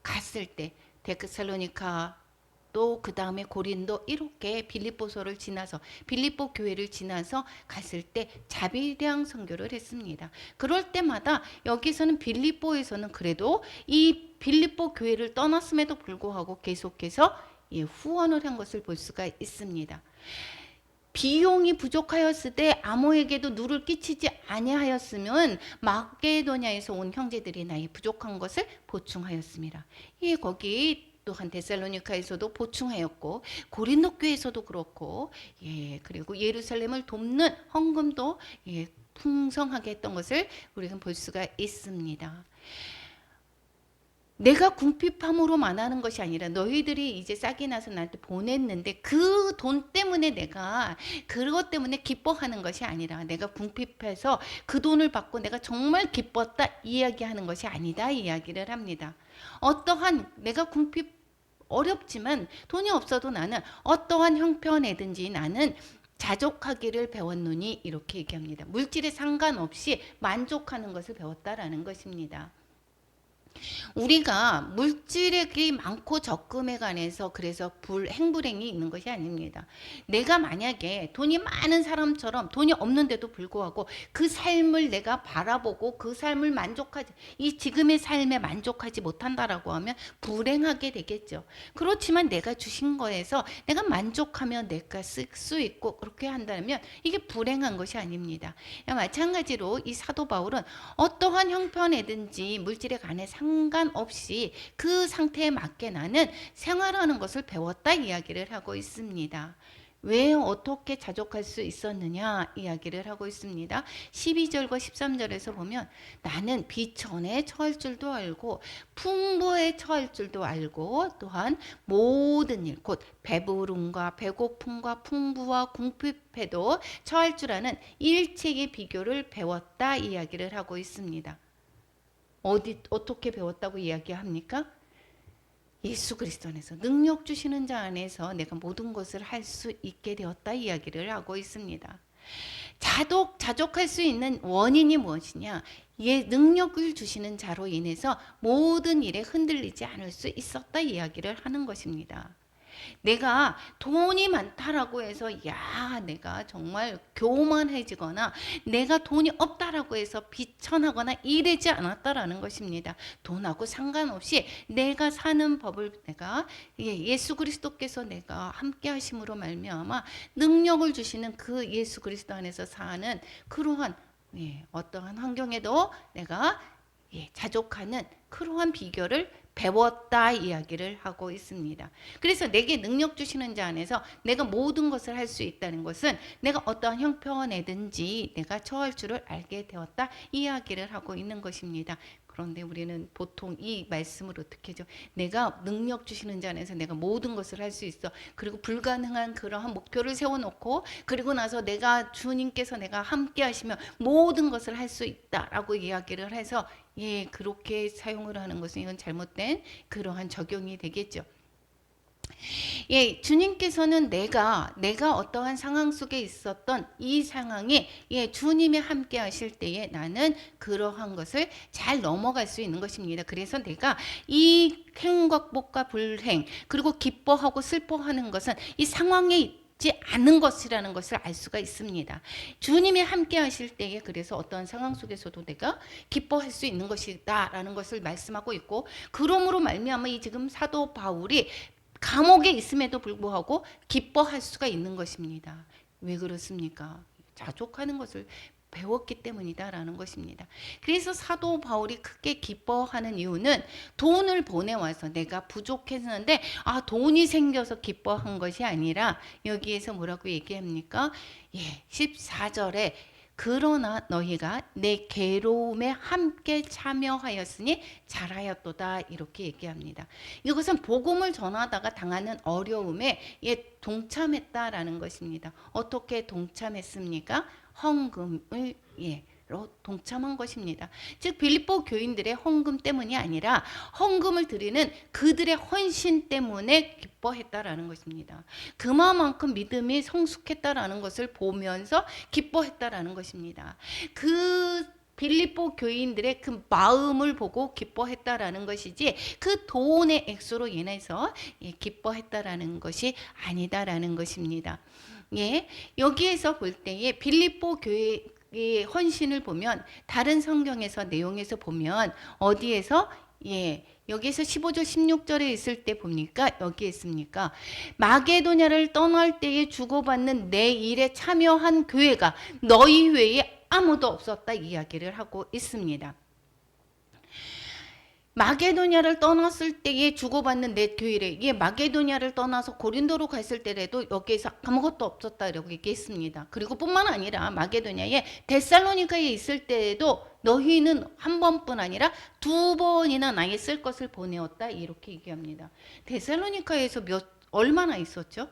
갔을 때 데살로니카 또 그 다음에 고린도 이렇게 빌립보서를 지나서 빌립보 교회를 지나서 갔을 때 자비량 선교를 했습니다. 그럴 때마다 여기서는 빌립보에서는 그래도 이 빌립보 교회를 떠났음에도 불구하고 계속해서 후원을 한 것을 볼 수가 있습니다. 비용이 부족하였을 때 아무에게도 누를 끼치지 아니하였으면 마게도냐에서 온 형제들이 나의 부족한 것을 보충하였습니다. 거기 또한 데살로니카에서도 보충하였고 고린도 교회에서도 그렇고 그리고 예루살렘을 돕는 헌금도 풍성하게 했던 것을 우리가 볼 수가 있습니다. 내가 궁핍함으로만 하는 것이 아니라 너희들이 이제 싹이 나서 나한테 보냈는데 그 돈 때문에 내가 그것 때문에 기뻐하는 것이 아니라 내가 궁핍해서 그 돈을 받고 내가 정말 기뻤다 이야기하는 것이 아니다 이야기를 합니다. 어떠한 내가 궁핍 어렵지만 돈이 없어도 나는 어떠한 형편이든지 나는 자족하기를 배웠노니 이렇게 얘기합니다. 물질에 상관없이 만족하는 것을 배웠다라는 것입니다. 우리가 물질이 많고 적금에 관해서 그래서 행불행이 있는 것이 아닙니다. 내가 만약에 돈이 많은 사람처럼 돈이 없는데도 불구하고 그 삶을 내가 바라보고 그 삶을 만족하지, 이 지금의 삶에 만족하지 못한다라고 하면 불행하게 되겠죠. 그렇지만 내가 주신 거에서 내가 만족하며 내가 쓸 수 있고 그렇게 한다면 이게 불행한 것이 아닙니다. 마찬가지로 이 사도 바울은 어떠한 형편이든지 물질에 관해 상관없이 그 상태에 맞게 나는 생활하는 것을 배웠다 이야기를 하고 있습니다. 왜 어떻게 자족할 수 있었느냐 이야기를 하고 있습니다. 12절과 13절에서 보면 나는 비천에 처할 줄도 알고 풍부에 처할 줄도 알고 또한 모든 일 곧 배부름과 배고픔과 풍부와 궁핍에도 처할 줄 아는 일체의 비교를 배웠다 이야기를 하고 있습니다. 어떻게 배웠다고 이야기합니까? 예수 그리스도 안에서 능력 주시는 자 안에서 내가 모든 것을 할 수 있게 되었다 이야기를 하고 있습니다. 자족할 수 있는 원인이 무엇이냐? 능력을 주시는 자로 인해서 모든 일에 흔들리지 않을 수 있었다 이야기를 하는 것입니다. 내가 돈이 많다라고 해서 내가 정말 교만해지거나 내가 돈이 없다라고 해서 비천하거나 이러지 않았다라는 것입니다. 돈하고 상관없이 내가 사는 법을 내가 예수 그리스도께서 내가 함께 하심으로 말미암아 능력을 주시는 그 예수 그리스도 안에서 사는 그러한 어떠한 환경에도 내가 자족하는 그러한 비결을 배웠다 이야기를 하고 있습니다. 그래서 내게 능력 주시는 자 안에서 내가 모든 것을 할 수 있다는 것은 내가 어떠한 형편에든지 내가 처할 줄을 알게 되었다 이야기를 하고 있는 것입니다. 그런데 우리는 보통 이 말씀을 어떻게 하죠? 내가 능력 주시는 자 안에서 내가 모든 것을 할 수 있어. 그리고 불가능한 그러한 목표를 세워놓고 그리고 나서 주님께서 내가 함께 하시면 모든 것을 할 수 있다라고 이야기를 해서 그렇게 사용을 하는 것은 이건 잘못된 그러한 적용이 되겠죠. 주님께서는 내가 어떠한 상황 속에 있었던 이 상황에 주님이 함께 하실 때에 나는 그러한 것을 잘 넘어갈 수 있는 것입니다. 그래서 내가 이 행복과 불행 그리고 기뻐하고 슬퍼하는 것은 이 상황에 않은 것이라는 것을 알 수가 있습니다. 주님이 함께 하실 때에 그래서 어떤 상황 속에서도 내가 기뻐할 수 있는 것이다라는 것을 말씀하고 있고 그러므로 말미암아 이 지금 사도 바울이 감옥에 있음에도 불구하고 기뻐할 수가 있는 것입니다. 왜 그렇습니까? 자족하는 것을 배웠기 때문이다라는 것입니다. 그래서 사도 바울이 크게 기뻐하는 이유는 돈을 보내와서 내가 부족했는데 돈이 생겨서 기뻐한 것이 아니라 여기에서 뭐라고 얘기합니까? 14절에 그러나 너희가 내 괴로움에 함께 참여하였으니 잘하였도다 이렇게 얘기합니다. 이것은 복음을 전하다가 당하는 어려움에 동참했다라는 것입니다. 어떻게 동참했습니까? 헌금을 동참한 것입니다. 즉 빌립보 교인들의 헌금 때문이 아니라 헌금을 드리는 그들의 헌신 때문에 기뻐했다라는 것입니다. 그만큼 믿음이 성숙했다라는 것을 보면서 기뻐했다라는 것입니다. 그 빌립보 교인들의 그 마음을 보고 기뻐했다라는 것이지 그 돈의 액수로 인해서 기뻐했다라는 것이 아니다라는 것입니다. 여기에서 볼 때에 빌립보 교회 이 헌신을 보면 다른 성경에서 내용에서 보면 어디에서 여기에서 15절 16절에 있을 때 보니까 여기 있습니까? 마게도냐를 떠날 때에 주고받는 내 일에 참여한 교회가 너희 외에 아무도 없었다 이야기를 하고 있습니다. 마게도냐를 떠났을 때에 주고받는 내 교회래. 이게 마게도냐를 떠나서 고린도로 갔을 때라도 여기에서 아무것도 없었다라고 얘기했습니다. 그리고 뿐만 아니라 마게도냐에 데살로니가에 있을 때에도 너희는 한 번뿐 아니라 두 번이나 나의 쓸 것을 보내었다. 이렇게 얘기합니다. 데살로니가에서 얼마나 있었죠?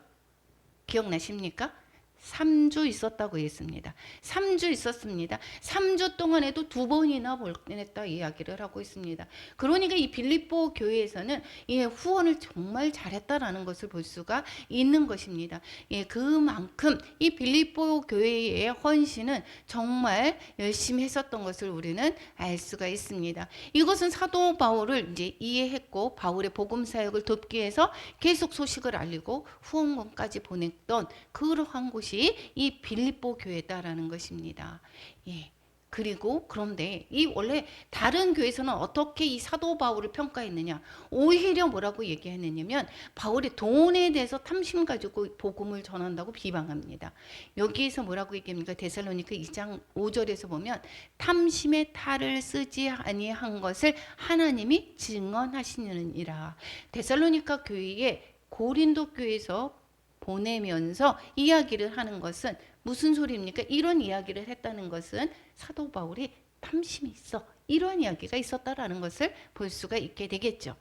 기억나십니까? 3주 있었다고 했습니다. 3주 있었습니다. 3주 동안에도 두 번이나 보냈다 이야기를 하고 있습니다. 그러니까 이 빌립보 교회에서는 이 후원을 정말 잘했다라는 것을 볼 수가 있는 것입니다. 예, 그만큼 이 빌립보 교회의 헌신은 정말 열심히 했었던 것을 우리는 알 수가 있습니다. 이것은 사도 바울을 이제 이해했고 바울의 복음 사역을 돕기 위해서 계속 소식을 알리고 후원금까지 보냈던 그러한 곳이 이 빌립보 교회다라는 것입니다. 예. 그리고 그런데 이 원래 다른 교회에서는 어떻게 이 사도 바울을 평가했느냐? 오히려 뭐라고 얘기했느냐면 바울의 돈에 대해서 탐심 가지고 복음을 전한다고 비방합니다. 여기에서 뭐라고 얘기합니까? 데살로니가 2장 5절에서 보면 탐심의 탈을 쓰지 아니한 것을 하나님이 증언하시느니라. 데살로니가 교회에 고린도 교회에서 보내면서 이야기를 하는 것은 무슨 소리입니까? 이런 이야기를 했다는 것은 사도 바울이 탐심이 있어. 이런 이야기가 있었다라는 것을 볼 수가 있게 되겠죠.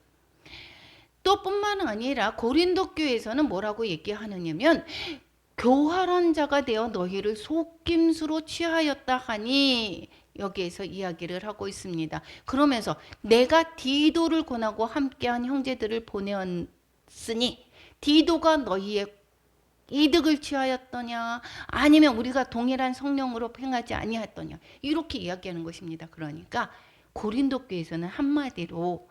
또 뿐만 아니라 고린도 교회에서는 뭐라고 얘기하느냐면 교활한 자가 되어 너희를 속임수로 취하였다 하니 여기에서 이야기를 하고 있습니다. 그러면서 내가 디도를 권하고 함께한 형제들을 보내었으니 디도가 너희의 이득을 취하였더냐 아니면 우리가 동일한 성령으로 행하지 아니하였더냐 이렇게 이야기하는 것입니다. 그러니까 고린도 교회에서는 한마디로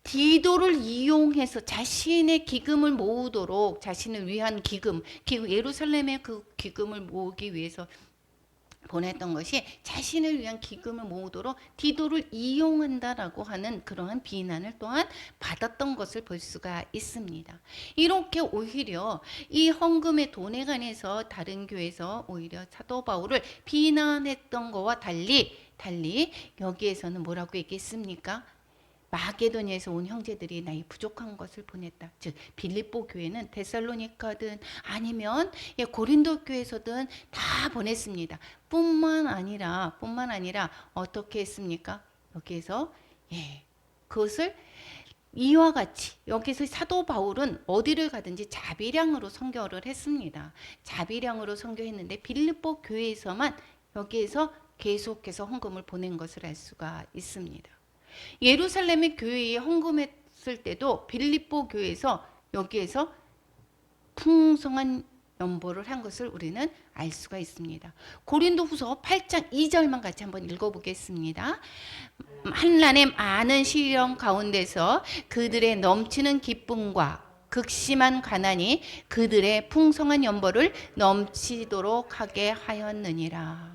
디도를 이용해서 자신의 기금을 모으도록 자신을 위한 기금 예루살렘의 그 기금을 모으기 위해서 보냈던 것이 자신을 위한 기금을 모으도록 디도를 이용한다라고 하는 그러한 비난을 또한 받았던 것을 볼 수가 있습니다. 이렇게 오히려 이 헌금의 돈에 관해서 다른 교회에서 오히려 사도 바울을 비난했던 것과 달리 여기에서는 뭐라고 얘기했습니까? 마게도니아에서 온 형제들이 나의 부족한 것을 보냈다. 즉 빌립보 교회는 데살로니가든 아니면 고린도 교회에서든 다 보냈습니다. 뿐만 아니라 어떻게 했습니까? 여기에서 그것을 이와 같이 여기서 사도 바울은 어디를 가든지 자비량으로 선교를 했습니다. 자비량으로 선교했는데 빌립보 교회에서만 여기에서 계속해서 헌금을 보낸 것을 알 수가 있습니다. 예루살렘의 교회에 헌금했을 때도 빌립보 교회에서 여기에서 풍성한 연보를 한 것을 우리는 알 수가 있습니다. 고린도후서 8장 2절만 같이 한번 읽어보겠습니다. 한란의 많은 시련 가운데서 그들의 넘치는 기쁨과 극심한 가난이 그들의 풍성한 연보를 넘치도록 하게 하였느니라.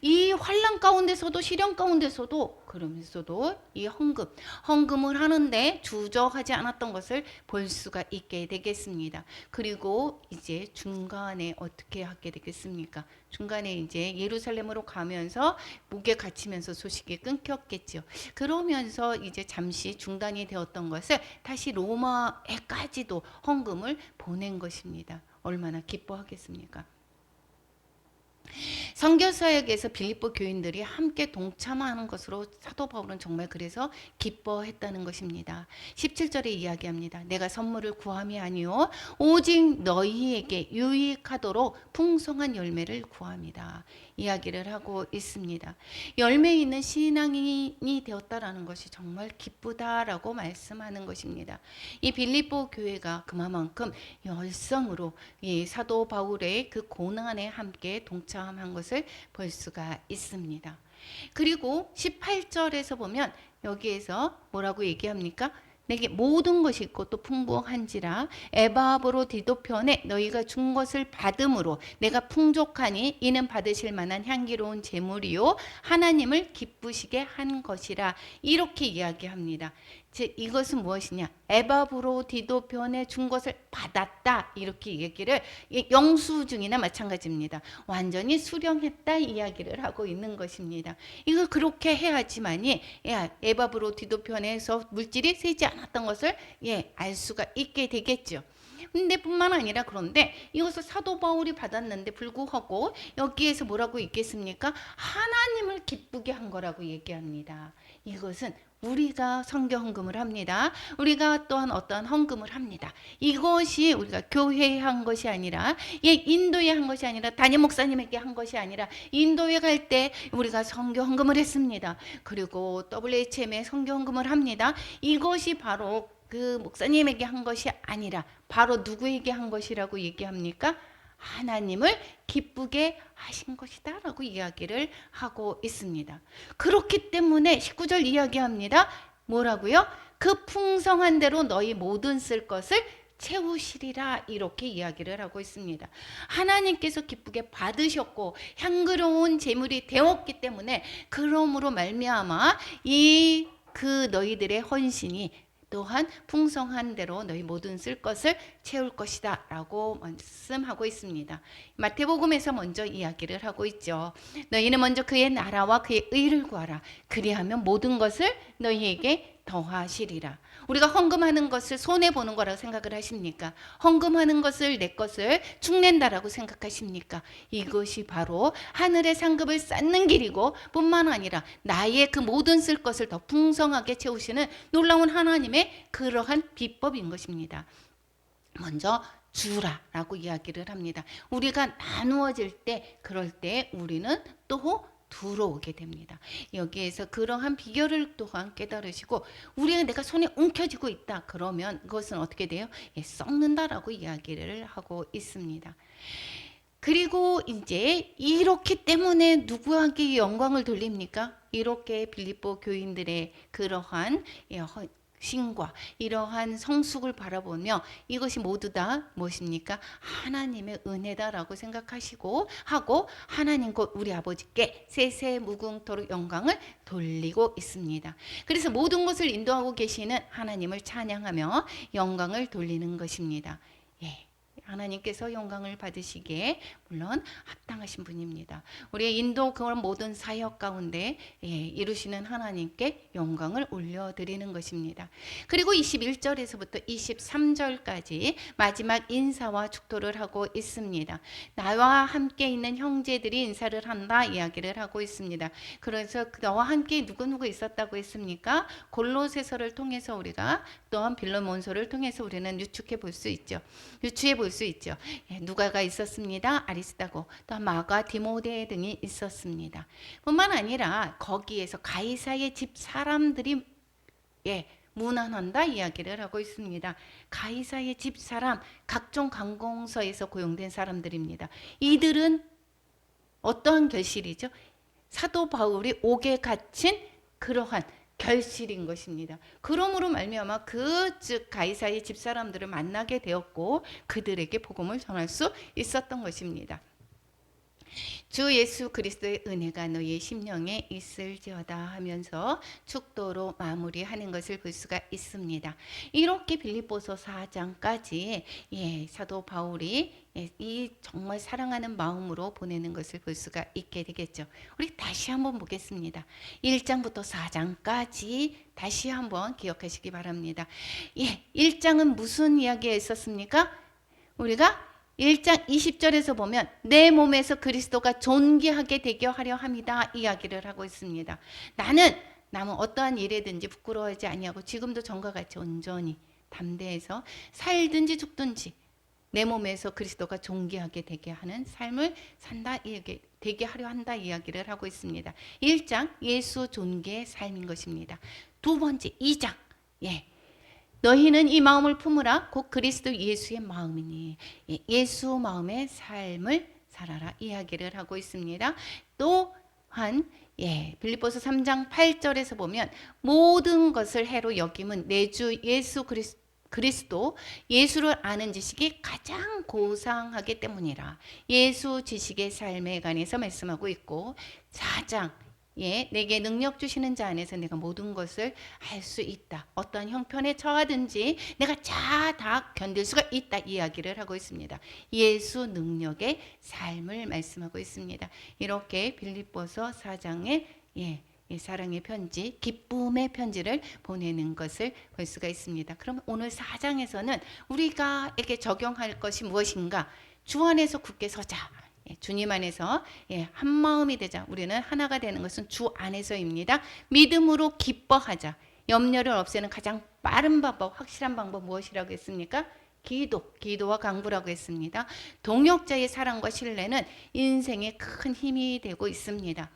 이 환난 가운데서도 시련 가운데서도 그러면서도 이 헌금을 하는데 주저하지 않았던 것을 볼 수가 있게 되겠습니다. 그리고 이제 중간에 어떻게 하게 되겠습니까? 중간에 이제 예루살렘으로 가면서 목에 갇히면서 소식이 끊겼겠죠. 그러면서 이제 잠시 중단이 되었던 것을 다시 로마에까지도 헌금을 보낸 것입니다. 얼마나 기뻐하겠습니까? 선교사역에서 빌립보 교인들이 함께 동참하는 것으로 사도 바울은 정말 그래서 기뻐했다는 것입니다. 17절에 이야기합니다. 내가 선물을 구함이 아니요 오직 너희에게 유익하도록 풍성한 열매를 구합니다. 이야기를 하고 있습니다. 열매 있는 신앙인이 되었다라는 것이 정말 기쁘다라고 말씀하는 것입니다. 이 빌립보 교회가 그만큼 열성으로 사도 바울의 그 고난에 함께 동참한 것을 볼 수가 있습니다. 그리고 18절에서 보면 여기에서 뭐라고 얘기합니까? 내게 모든 것이 있고 또 풍부한지라 에바브로 디도편에 너희가 준 것을 받음으로 내가 풍족하니 이는 받으실 만한 향기로운 제물이요 하나님을 기쁘시게 한 것이라 이렇게 이야기합니다. 즉 이것은 무엇이냐? 에바브로 디도편에 준 것을 받았다 이렇게 얘기를 영수증이나 마찬가지입니다. 완전히 수령했다 이야기를 하고 있는 것입니다. 이걸 그렇게 해야지만이 에바브로 디도편에서 물질이 새지 않았던 것을 알 수가 있게 되겠죠. 근데 뿐만 아니라 그런데 이것을 사도 바울이 받았는데 불구하고 여기에서 뭐라고 있겠습니까? 하나님을 기쁘게 한 거라고 얘기합니다. 이것은 우리가 선교 헌금을 합니다. 우리가 또한 어떠한 헌금을 합니다. 이것이 우리가 교회에 한 것이 아니라 인도에 한 것이 아니라 담임 목사님에게 한 것이 아니라 인도에 갈 때 우리가 선교 헌금을 했습니다. 그리고 WHM에 선교 헌금을 합니다. 이것이 바로 그 목사님에게 한 것이 아니라 바로 누구에게 한 것이라고 얘기합니까? 하나님을 기쁘게 하신 것이다 라고 이야기를 하고 있습니다. 그렇기 때문에 19절 이야기합니다. 뭐라고요? 그 풍성한 대로 너희 모든 쓸 것을 채우시리라 이렇게 이야기를 하고 있습니다. 하나님께서 기쁘게 받으셨고 향기로운 제물이 되었기 때문에 그러므로 말미암아 이 그 너희들의 헌신이 또한 풍성한 대로 너희 모든 쓸 것을 채울 것이다 라고 말씀하고 있습니다. 마태복음에서 먼저 이야기를 하고 있죠. 너희는 먼저 그의 나라와 그의 의를 구하라. 그리하면 모든 것을 너희에게 더하시리라. 우리가 헌금하는 것을 손해보는 거라고 생각을 하십니까? 헌금하는 것을 내 것을 축낸다라고 생각하십니까? 이것이 바로 하늘의 상급을 쌓는 길이고 뿐만 아니라 나의 그 모든 쓸 것을 더 풍성하게 채우시는 놀라운 하나님의 그러한 비법인 것입니다. 먼저 주라라고 이야기를 합니다. 우리가 나누어질 때 그럴 때 우리는 또 들어오게 됩니다. 여기에서 그러한 비결을 또한 깨달으시고 우리가 내가 손에 움켜쥐고 있다 그러면 그것은 어떻게 돼요? 썩는다라고 이야기를 하고 있습니다. 그리고 이제 이렇기 때문에 누구에게 영광을 돌립니까? 이렇게 빌립보 교인들의 그러한 신과 이러한 성숙을 바라보며 이것이 모두 다 무엇입니까? 하나님의 은혜다라고 생각하시고 하고 하나님 곧 우리 아버지께 세세무궁토록 영광을 돌리고 있습니다. 그래서 모든 것을 인도하고 계시는 하나님을 찬양하며 영광을 돌리는 것입니다. 하나님께서 영광을 받으시기에 물론 합당하신 분입니다. 우리의 인도 그런 모든 사역 가운데 이루시는 하나님께 영광을 올려드리는 것입니다. 그리고 21절에서부터 23절까지 마지막 인사와 축도를 하고 있습니다. 나와 함께 있는 형제들이 인사를 한다 이야기를 하고 있습니다. 그래서 너와 함께 누구누구 있었다고 했습니까? 골로새서를 통해서 우리가 또한 빌레몬서를 통해서 우리는 유추해 볼 수 있죠. 누가가 있었습니다. 아리스다고 또 마가 디모데 등이 있었습니다. 뿐만 아니라 거기에서 가이사의 집 사람들이 문안한다 이야기를 하고 있습니다. 가이사의 집 사람 각종 관공서에서 고용된 사람들입니다. 이들은 어떠한 결실이죠? 사도 바울이 옥에 갇힌 그러한 결실인 것입니다. 그러므로 말미암아 즉 가이사의 집사람들을 만나게 되었고 그들에게 복음을 전할 수 있었던 것입니다. 주 예수 그리스도의 은혜가 너희의 심령에 있을지어다 하면서 축도로 마무리하는 것을 볼 수가 있습니다. 이렇게 빌립보서 4장까지 사도 바울이 이 정말 사랑하는 마음으로 보내는 것을 볼 수가 있게 되겠죠. 우리 다시 한번 보겠습니다. 1장부터 4장까지 다시 한번 기억하시기 바랍니다. 1장은 무슨 이야기가 있었습니까? 우리가 1장 20절에서 보면 내 몸에서 그리스도가 존귀하게 되게 하려 함이다 이야기를 하고 있습니다. 나는 어떠한 일에든지 부끄러워하지 아니하고 지금도 전과 같이 온전히 담대해서 살든지 죽든지 내 몸에서 그리스도가 존귀하게 되게 하는 삶을 산다 되게 하려 한다 이야기를 하고 있습니다. 1장 예수 존귀의 삶인 것입니다. 두 번째 2장 너희는 이 마음을 품으라 곧 그리스도 예수의 마음이니 예수 마음의 삶을 살아라 이야기를 하고 있습니다. 또한 예, 빌립보서 3장 8절에서 보면 모든 것을 해로 여김은 내 주 예수 그리스도 예수를 아는 지식이 가장 고상하기 때문이라. 예수 지식의 삶에 관해서 말씀하고 있고 4장 예, 내게 능력 주시는 자 안에서 내가 모든 것을 할 수 있다. 어떠한 형편에 처하든지 내가 다 견딜 수가 있다. 이야기를 하고 있습니다. 예수 능력의 삶을 말씀하고 있습니다. 이렇게 빌립보서 4장에 예, 이 사랑의 편지, 기쁨의 편지를 보내는 것을 볼 수가 있습니다. 그럼 오늘 4장에서는 우리가에게 적용할 것이 무엇인가? 주 안에서 굳게 서자. 주님 안에서 한 마음이 되자. 우리는 하나가 되는 것은 주 안에서입니다. 믿음으로 기뻐하자. 염려를 없애는 가장 빠른 방법, 확실한 방법 무엇이라고 했습니까? 기도와 강구라고 했습니다. 동역자의 사랑과 신뢰는 인생에 큰 힘이 되고 있습니다.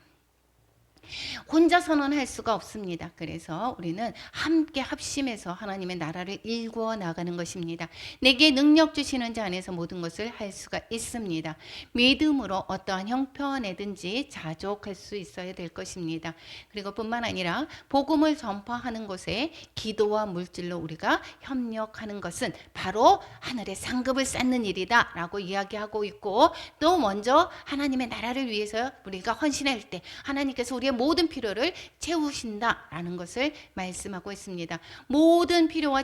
혼자서는 할 수가 없습니다. 그래서 우리는 함께 합심해서 하나님의 나라를 일구어 나가는 것입니다. 내게 능력 주시는 자 안에서 모든 것을 할 수가 있습니다. 믿음으로 어떠한 형편에든지 자족할 수 있어야 될 것입니다. 그리고 뿐만 아니라 복음을 전파하는 곳에 기도와 물질로 우리가 협력하는 것은 바로 하늘의 상급을 쌓는 일이다 라고 이야기하고 있고, 또 먼저 하나님의 나라를 위해서 우리가 헌신할 때 하나님께서 우리의 모든 필요를 채우신다라는 것을 말씀하고 있습니다. 모든 필요와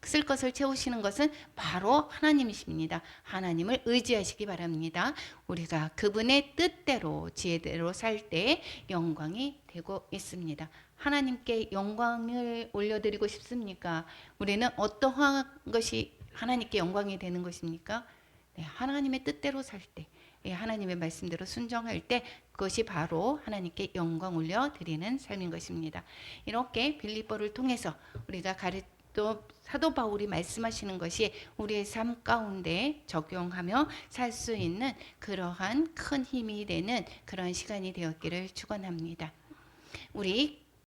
쓸 것을 채우시는 것은 바로 하나님이십니다. 하나님을 의지하시기 바랍니다. 우리가 그분의 뜻대로 지혜대로 살 때 영광이 되고 있습니다. 하나님께 영광을 올려드리고 싶습니까? 우리는 어떠한 것이 하나님께 영광이 되는 것입니까? 네, 하나님의 뜻대로 살 때, 하나님의 말씀대로 순종할 때 그것이 바로 하나님께 영광 올려드리는 삶인 것입니다. 이렇게 빌립보를 통해서 우리가 또 사도 바울이 말씀하시는 것이 우리의 삶 가운데 적용하며 살 수 있는 그러한 큰 힘이 되는 그러한 시간이 되었기를 축원합니다. 우리